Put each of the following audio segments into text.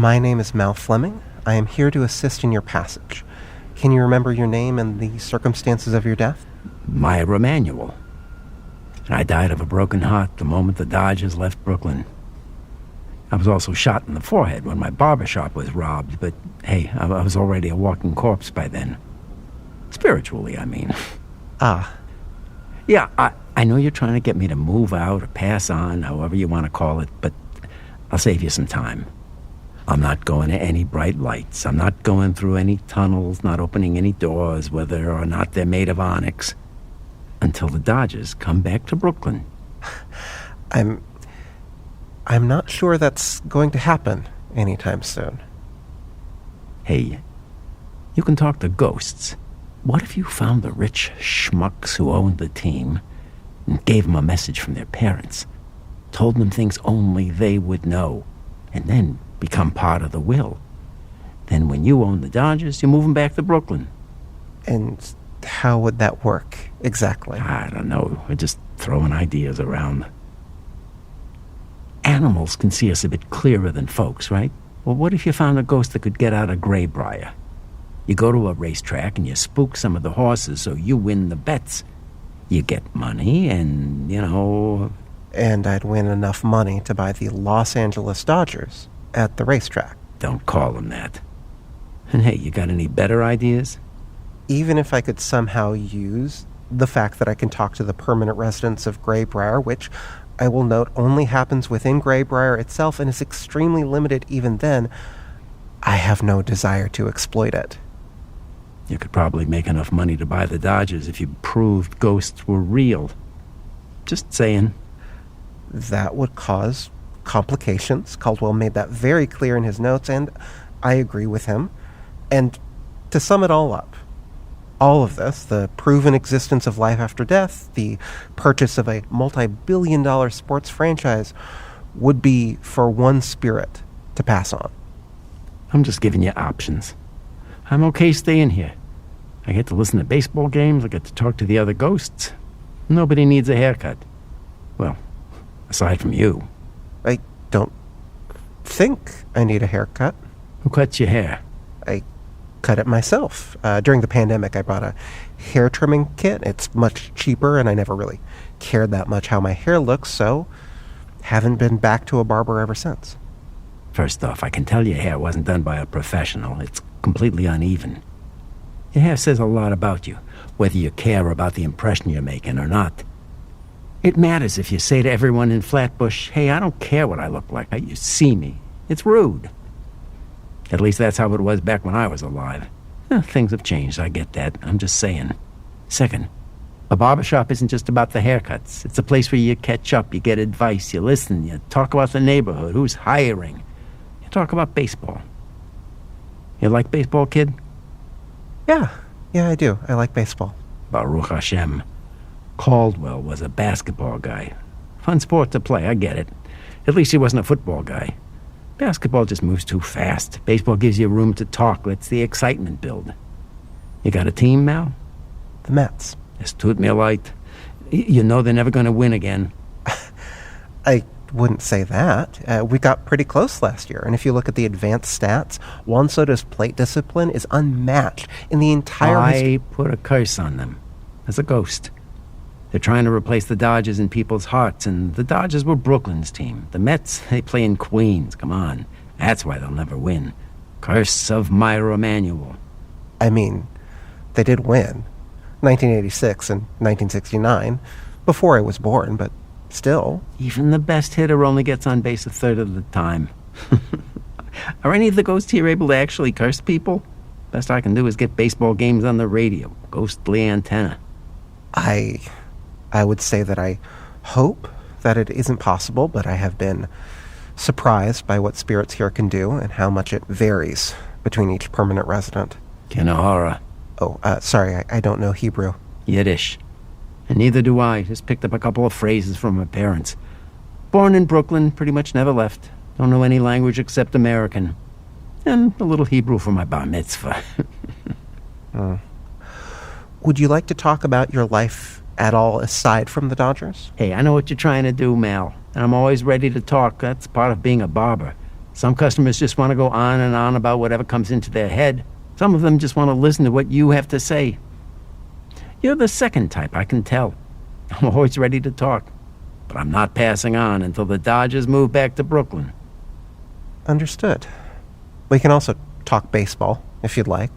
My name is Mal Fleming. I am here to assist in your passage. Can you remember your name and the circumstances of your death? Myra Manuel. And I died of a broken heart the moment the Dodgers left Brooklyn. I was also shot in the forehead when my barbershop was robbed, but hey, I was already a walking corpse by then. Spiritually, I mean. Ah. Yeah, I know you're trying to get me to move out or pass on, however you want to call it, but I'll save you some time. I'm not going to any bright lights. I'm not going through any tunnels, not opening any doors, whether or not they're made of onyx, until the Dodgers come back to Brooklyn. I'm not sure that's going to happen anytime soon. Hey, you can talk to ghosts. What if you found the rich schmucks who owned the team and gave them a message from their parents, told them things only they would know, and then become part of the will? Then when you own the Dodgers, you move them back to Brooklyn. And how would that work exactly? I don't know. We're just throwing ideas around. Animals can see us a bit clearer than folks, right? Well, what if you found a ghost that could get out of Greybriar? You go to a racetrack and you spook some of the horses so you win the bets. You get money and, And I'd win enough money to buy the Los Angeles Dodgers at the racetrack. Don't call them that. And hey, you got any better ideas? Even if I could somehow use the fact that I can talk to the permanent residents of Greybriar, which I will note only happens within Greybriar itself and is extremely limited even then, I have no desire to exploit it. You could probably make enough money to buy the Dodgers if you proved ghosts were real. Just saying. That would cause complications. Caldwell made that very clear in his notes, and I agree with him. And to sum it all up, all of this, the proven existence of life after death, the purchase of a multi-billion-dollar sports franchise, would be for one spirit to pass on. I'm just giving you options. I'm okay staying here. I get to listen to baseball games, I get to talk to the other ghosts. Nobody needs a haircut. Well, aside from you. I don't think I need a haircut. Who cuts your hair? I cut it myself. During the pandemic, I bought a hair trimming kit. It's much cheaper, and I never really cared that much how my hair looks, so haven't been back to a barber ever since. First off, I can tell your hair wasn't done by a professional. It's completely uneven. Your hair says a lot about you, whether you care about the impression you're making or not. It matters if you say to everyone in Flatbush, hey, I don't care what I look like, you see me. It's rude. At least that's how it was back when I was alive. Things have changed, I get that. I'm just saying. Second, a barbershop isn't just about the haircuts. It's a place where you catch up, you get advice, you listen, you talk about the neighborhood, who's hiring. You talk about baseball. You like baseball, kid? Yeah, I do. I like baseball. Baruch Hashem. Caldwell was a basketball guy. Fun sport to play, I get it. At least he wasn't a football guy. Basketball just moves too fast. Baseball gives you room to talk, lets the excitement build. You got a team, Mal? The Mets. Es tut mir leid. You know they're never going to win again. I wouldn't say that. We got pretty close last year, and if you look at the advanced stats, Juan Soto's plate discipline is unmatched in the entire I put a curse on them. As a ghost. They're trying to replace the Dodgers in people's hearts, and the Dodgers were Brooklyn's team. The Mets, they play in Queens. Come on. That's why they'll never win. Curse of Myra Manuel. I mean, they did win. 1986 and 1969, before I was born, but still. Even the best hitter only gets on base a third of the time. Are any of the ghosts here able to actually curse people? Best I can do is get baseball games on the radio. Ghostly antenna. I would say that I hope that it isn't possible, but I have been surprised by what spirits here can do and how much it varies between each permanent resident. Kinahara. Oh, sorry, I don't know Hebrew. Yiddish. And neither do I. Just picked up a couple of phrases from my parents. Born in Brooklyn, pretty much never left. Don't know any language except American. And a little Hebrew for my bar mitzvah. Would you like to talk about your life at all aside from the Dodgers? Hey, I know what you're trying to do, Mal. And I'm always ready to talk. That's part of being a barber. Some customers just want to go on and on about whatever comes into their head. Some of them just want to listen to what you have to say. You're the second type, I can tell. I'm always ready to talk. But I'm not passing on until the Dodgers move back to Brooklyn. Understood. We can also talk baseball, if you'd like.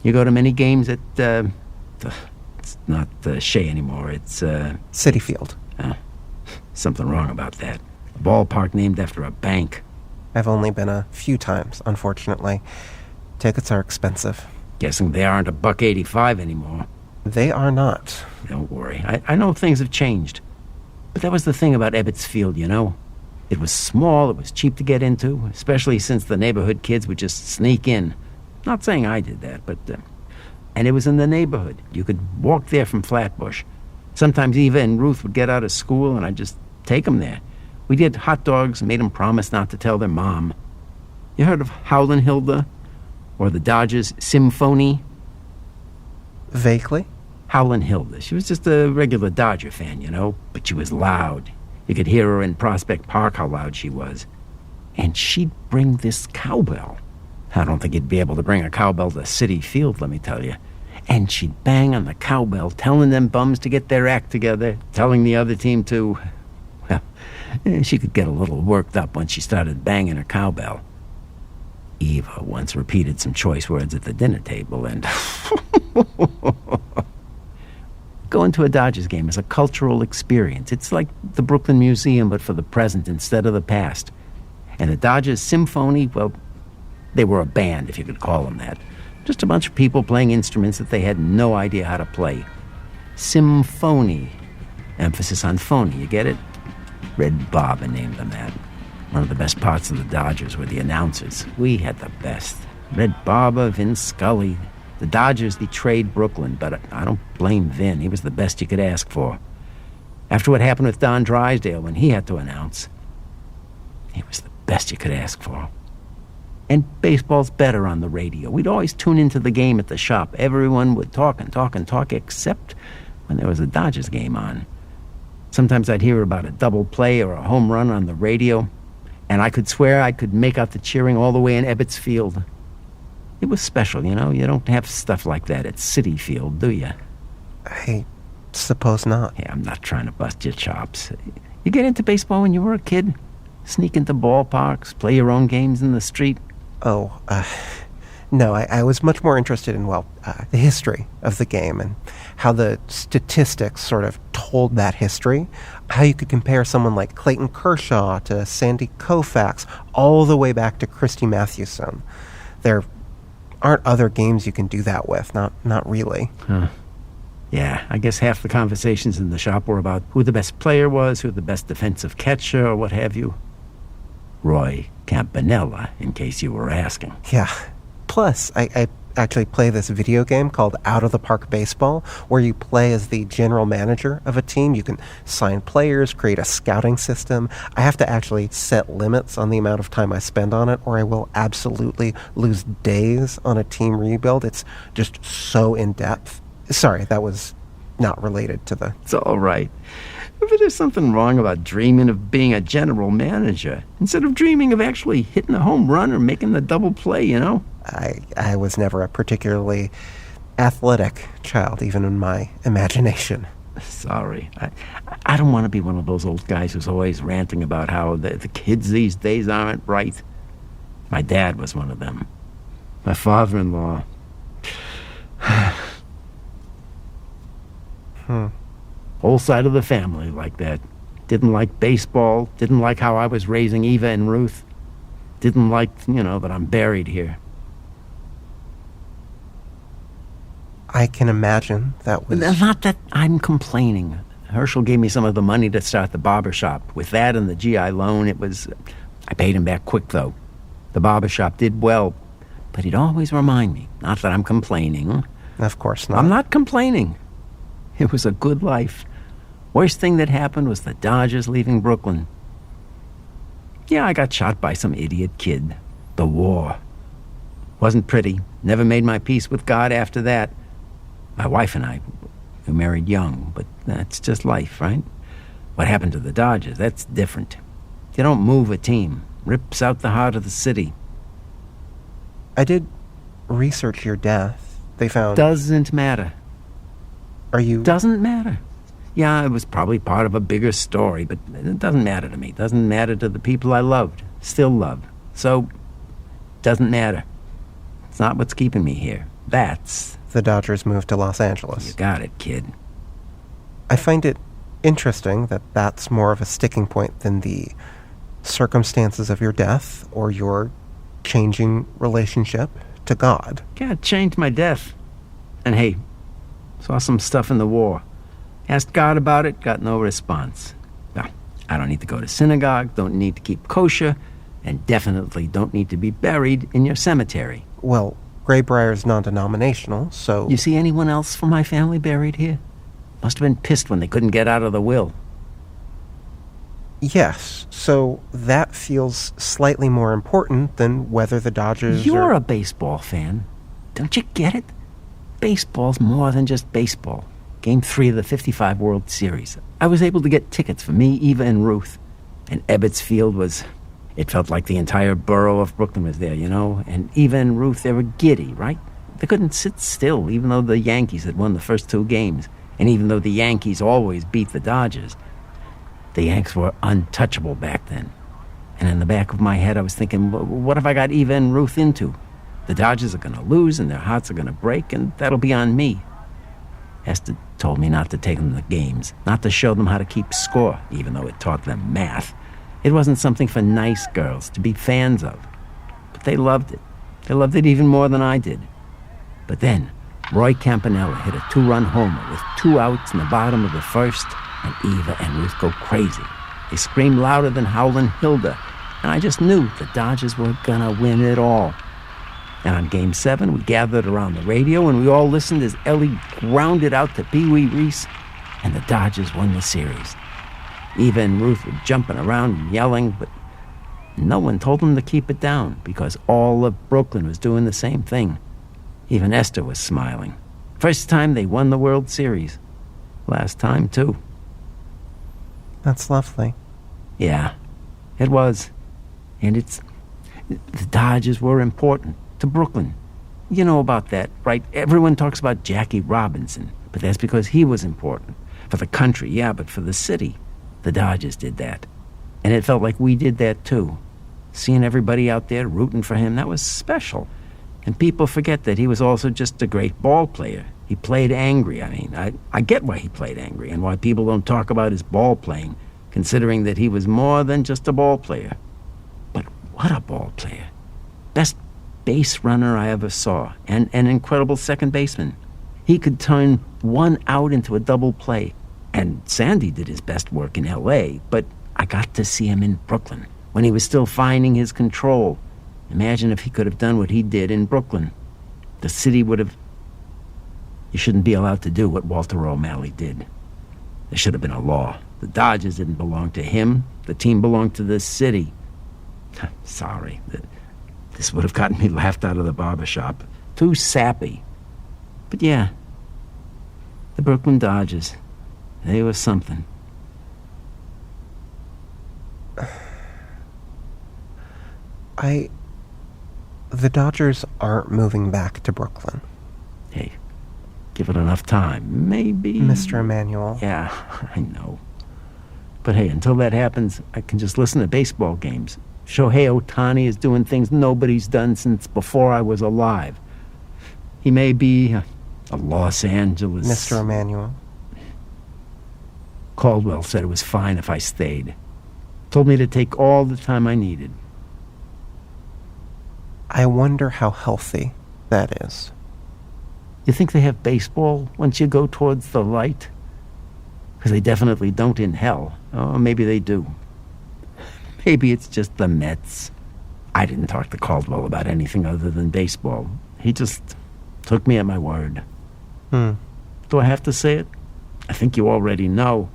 You go to many games at, it's not Shea anymore, it's, Citi Field. Something wrong about that. A ballpark named after a bank. I've only been a few times, unfortunately. Tickets are expensive. Guessing they aren't $1.85 anymore. They are not. Don't worry. I know things have changed. But that was the thing about Ebbets Field, you know? It was small, it was cheap to get into, especially since the neighborhood kids would just sneak in. Not saying I did that, but... and it was in the neighborhood. You could walk there from Flatbush. Sometimes Eva and Ruth would get out of school, and I'd just take them there. We'd get hot dogs and made them promise not to tell their mom. You heard of Howlin' Hilda? Or the Dodgers' Symphony? Vaguely? Howlin' Hilda. She was just a regular Dodger fan, you know? But she was loud. You could hear her in Prospect Park how loud she was. And she'd bring this cowbell. I don't think you'd be able to bring a cowbell to Citi Field, let me tell you. And she'd bang on the cowbell, telling them bums to get their act together, telling the other team to... Well, she could get a little worked up when she started banging her cowbell. Eva once repeated some choice words at the dinner table, and... Going to a Dodgers game is a cultural experience. It's like the Brooklyn Museum, but for the present instead of the past. And the Dodgers Symphony, well, they were a band, if you could call them that. Just a bunch of people playing instruments that they had no idea how to play. Symphony. Emphasis on phony, you get it? Red Barber named them that. One of the best parts of the Dodgers were the announcers. We had the best. Red Barber, Vin Scully. The Dodgers betrayed Brooklyn, but I don't blame Vin. He was the best you could ask for. After what happened with Don Drysdale when he had to announce, he was the best you could ask for. And baseball's better on the radio. We'd always tune into the game at the shop. Everyone would talk and talk and talk, except when there was a Dodgers game on. Sometimes I'd hear about a double play or a home run on the radio, and I could swear I could make out the cheering all the way in Ebbets Field. It was special, you know? You don't have stuff like that at Citi Field, do you? I suppose not. Yeah, I'm not trying to bust your chops. You get into baseball when you were a kid? Sneak into ballparks, play your own games in the street? Oh, no, I was much more interested in, the history of the game and how the statistics sort of told that history. How you could compare someone like Clayton Kershaw to Sandy Koufax all the way back to Christy Mathewson. There aren't other games you can do that with, not really. Huh. Yeah, I guess half the conversations in the shop were about who the best player was, who the best defensive catcher, or what have you. Roy Campanella, in case you were asking. Yeah. Plus, I actually play this video game called Out of the Park Baseball, where you play as the general manager of a team. You can sign players, create a scouting system. I have to actually set limits on the amount of time I spend on it, or I will absolutely lose days on a team rebuild. It's just so in-depth. Sorry, that was not related to the... It's all right. But there's something wrong about dreaming of being a general manager instead of dreaming of actually hitting a home run or making the double play, you know? I was never a particularly athletic child, even in my imagination. Sorry. I don't want to be one of those old guys who's always ranting about how the kids these days aren't right. My dad was one of them. My father-in-law... Whole side of the family like that. Didn't like baseball, didn't like how I was raising Eva and Ruth. Didn't like, that I'm buried here. I can imagine that was... Not that I'm complaining. Herschel gave me some of the money to start the barber shop. With that and the GI loan, I paid him back quick, though. The barber shop did well, but he'd always remind me, not that I'm complaining. Of course not. I'm not complaining. It was a good life. Worst thing that happened was the Dodgers leaving Brooklyn. Yeah, I got shot by some idiot kid. The war. Wasn't pretty. Never made my peace with God after that. My wife and I, we married young, but that's just life, right? What happened to the Dodgers, that's different. You don't move a team. rips out the heart of the city. I did research your death. They found... Doesn't matter. Are you... Doesn't matter. Yeah, it was probably part of a bigger story, but it doesn't matter to me. It doesn't matter to the people I loved, still love. So, doesn't matter. It's not what's keeping me here. That's... The Dodgers moved to Los Angeles. You got it, kid. I find it interesting that that's more of a sticking point than the circumstances of your death or your changing relationship to God. Yeah, it changed my death. And hey, saw some stuff in the war. Asked God about it, got no response. Well, I don't need to go to synagogue, don't need to keep kosher, and definitely don't need to be buried in your cemetery. Well, Greybrier's non-denominational, so... You see anyone else from my family buried here? Must have been pissed when they couldn't get out of the will. Yes, so that feels slightly more important than whether the Dodgers You're a baseball fan. Don't you get it? Baseball's more than just baseball. Game 3 of the 55 World Series. I was able to get tickets for me, Eva, and Ruth. And Ebbets Field was... It felt like the entire borough of Brooklyn was there, you know? And Eva and Ruth, they were giddy, right? They couldn't sit still, even though the Yankees had won the first 2 games. And even though the Yankees always beat the Dodgers. The Yanks were untouchable back then. And in the back of my head, I was thinking, what have I got Eva and Ruth into? The Dodgers are going to lose, and their hearts are going to break, and that'll be on me. Esther told me not to take them to games, not to show them how to keep score, even though it taught them math. It wasn't something for nice girls to be fans of. But they loved it. They loved it even more than I did. But then, Roy Campanella hit a 2-run homer with 2 outs in the bottom of the first, and Eva and Ruth go crazy. They scream louder than Howlin' Hilda, and I just knew the Dodgers were gonna win it all. And on Game 7, we gathered around the radio, and we all listened as Ellie grounded out to Pee Wee Reese, and the Dodgers won the series. Eva and Ruth were jumping around and yelling, but no one told them to keep it down, because all of Brooklyn was doing the same thing. Even Esther was smiling. First time they won the World Series. Last time, too. That's lovely. Yeah, it was. And the Dodgers were important to Brooklyn. You know about that, right? Everyone talks about Jackie Robinson, but that's because he was important. For the country, yeah, but for the city, the Dodgers did that. And it felt like we did that too. Seeing everybody out there rooting for him, that was special. And people forget that he was also just a great ball player. He played angry. I mean, I get why he played angry and why people don't talk about his ball playing, considering that he was more than just a ball player. But what a ball player. Best base runner I ever saw, and an incredible second baseman. He could turn 1 out into a double play. And Sandy did his best work in L.A., but I got to see him in Brooklyn, when he was still finding his control. Imagine if he could have done what he did in Brooklyn. The city would have... You shouldn't be allowed to do what Walter O'Malley did. There should have been a law. The Dodgers didn't belong to him. The team belonged to the city. Sorry. This would have gotten me laughed out of the barbershop. Too sappy. But yeah, the Brooklyn Dodgers, they were something. The Dodgers aren't moving back to Brooklyn. Hey, give it enough time. Maybe... Mr. Emanuel. Yeah, I know. But hey, until that happens, I can just listen to baseball games. Shohei Ohtani is doing things nobody's done since before I was alive. He may be a Los Angeles... Mr. Emanuel. Caldwell said it was fine if I stayed. Told me to take all the time I needed. I wonder how healthy that is. You think they have baseball once you go towards the light? Because they definitely don't in hell. Or maybe they do. Maybe it's just the Mets. I didn't talk to Caldwell about anything other than baseball. He just took me at my word. Do I have to say it? I think you already know.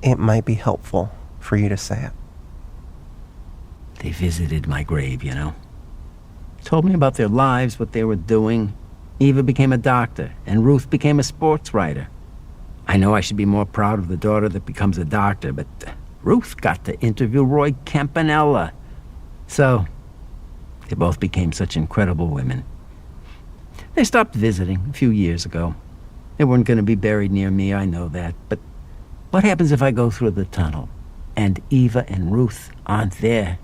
It might be helpful for you to say it. They visited my grave, you know. Told me about their lives, what they were doing. Eva became a doctor, and Ruth became a sports writer. I know I should be more proud of the daughter that becomes a doctor, but Ruth got to interview Roy Campanella. So, they both became such incredible women. They stopped visiting a few years ago. They weren't going to be buried near me, I know that. But what happens if I go through the tunnel and Eva and Ruth aren't there?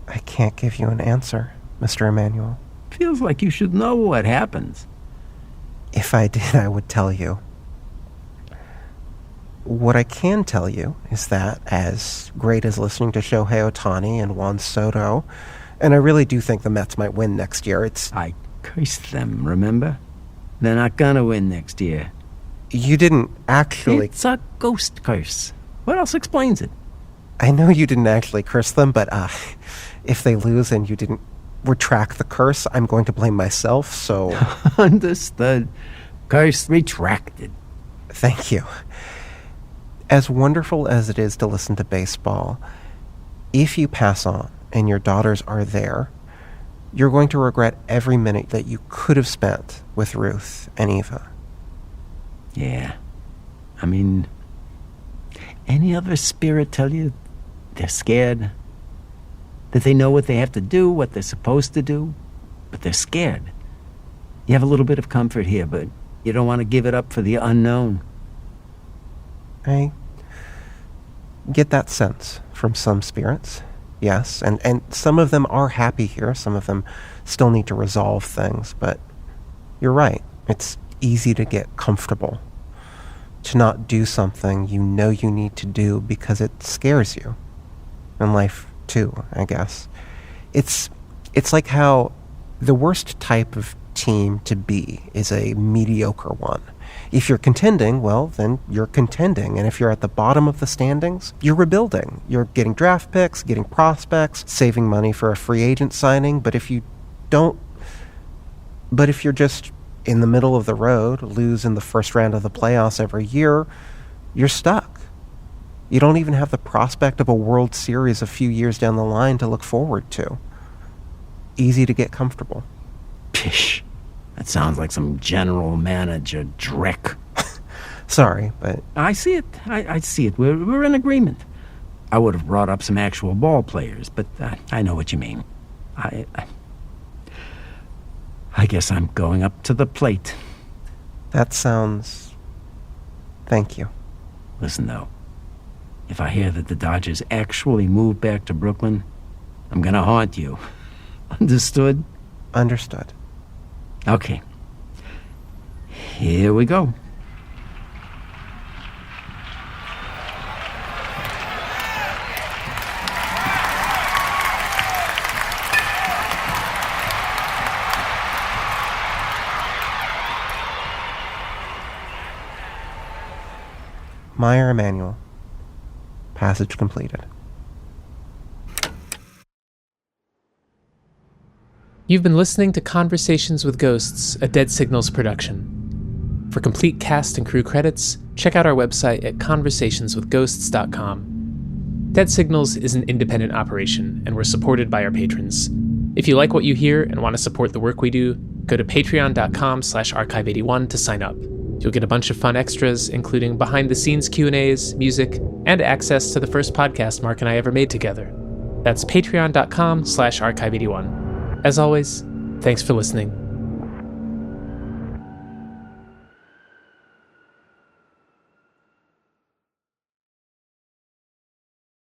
I can't give you an answer, Mr. Emanuel. Feels like you should know what happens. If I did, I would tell you. What I can tell you is that, as great as listening to Shohei Ohtani and Juan Soto, and I really do think the Mets might win next year, I cursed them, remember? They're not gonna win next year. You didn't actually... It's a ghost curse. What else explains it? I know you didn't actually curse them, but if they lose and you didn't retract the curse, I'm going to blame myself, so... Understood. Curse retracted. Thank you. As wonderful as it is to listen to baseball, if you pass on and your daughters are there, you're going to regret every minute that you could have spent with Ruth and Eva. Yeah. I mean, any other spirit tell you they're scared? That they know what they have to do, what they're supposed to do, but they're scared. You have a little bit of comfort here, but you don't want to give it up for the unknown. I get that sense from some spirits, yes, and some of them are happy here, some of them still need to resolve things, but you're right, it's easy to get comfortable, to not do something you know you need to do because it scares you. In life, too, I guess. It's like how the worst type of team to be is a mediocre one. If you're contending, well, then you're contending. And if you're at the bottom of the standings, you're rebuilding. You're getting draft picks, getting prospects, saving money for a free agent signing. But if you're just in the middle of the road, lose in the first round of the playoffs every year, you're stuck. You don't even have the prospect of a World Series a few years down the line to look forward to. Easy to get comfortable. Pish. That sounds like some general manager dreck. Sorry, but... I see it. I see it. We're in agreement. I would have brought up some actual ball players, but I know what you mean. I guess I'm going up to the plate. That sounds... Thank you. Listen, though. If I hear that the Dodgers actually move back to Brooklyn, I'm gonna haunt you. Understood? Understood. Okay. Here we go. Meyer Emanuel. Passage completed. You've been listening to Conversations with Ghosts, a Dead Signals production. For complete cast and crew credits, check out our website at conversationswithghosts.com. Dead Signals is an independent operation, and we're supported by our patrons. If you like what you hear and want to support the work we do, go to patreon.com/archive81 to sign up. You'll get a bunch of fun extras, including behind-the-scenes Q&As, music, and access to the first podcast Mark and I ever made together. That's patreon.com/archive81. As always, thanks for listening.